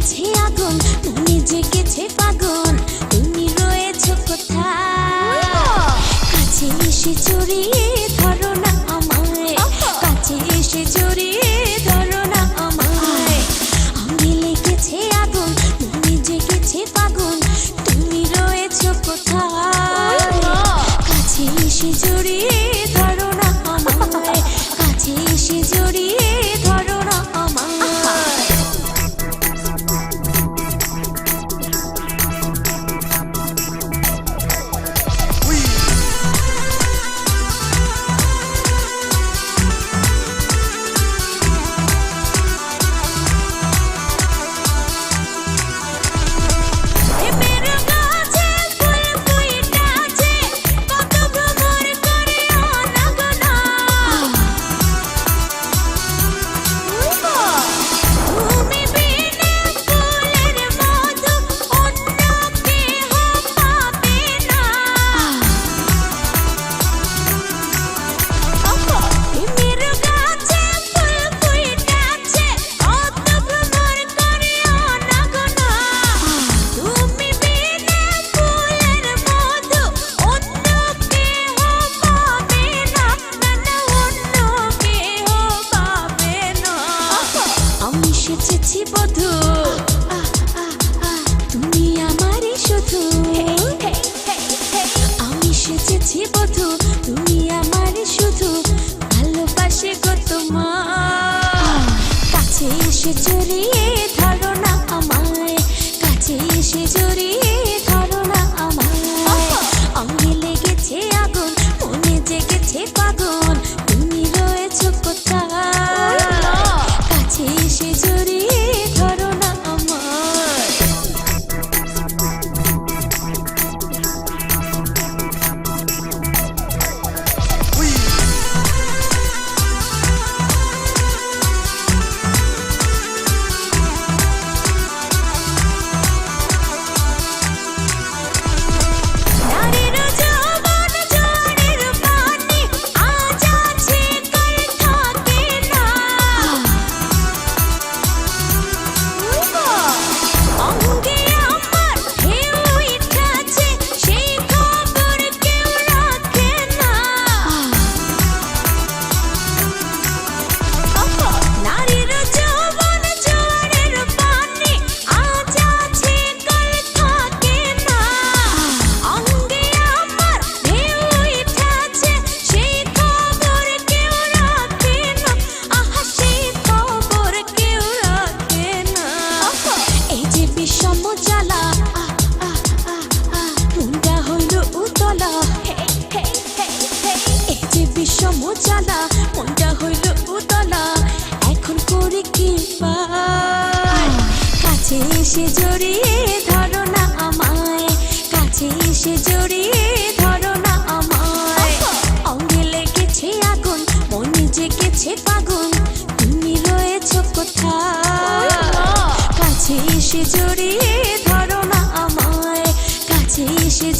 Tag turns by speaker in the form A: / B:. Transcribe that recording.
A: লেগেছে আগুন, মনে জেগেছে ফাগুন, তুমি রয়েছো কোথায়? কাছে এসে জড়িয়ে ধরো না আমায়, কাছে এসে জড়িয়ে ধরো না আমায়। আমি লেগেছে আগুন, মনে জেগেছে ফাগুন, তুমি রয়েছো কোথায়? কাছে এসে জড়িয়ে ধরো না আমায়, কাছে এসে জড়িয়ে ধরো না আমায়। এসেছি বধূ, তুমি আমারই শুধু। আমি সেজেছি বধূ, তুমি আমারই শুধু, ভালোবাসি গো তোমায়। কাছে এসে জড়িয়ে ধরো না আমায়, কাছে এসে জড়িয়ে ধরো না আমায়। অঙ্গে লেগেছে আগুন, মনে জেগেছে ফাগুন, তুমি রয়েছো কোথায়? কাছে এসে জড়িয়ে ধরো না আমায়। সমজালা মনটা হইল উতলা, এখন করি কি পাই? কাছে এসে জড়িয়ে ধরো না আমায়, কাছে এসে জড়িয়ে ধরো না আমায়। অঙ্গে লেগেছে আগুন, মনে জেগেছে ফাগুন, তুমি রয়েছো কোথায়? কাছে এসে জড়িয়ে ধরো না আমায়, কাছে এসে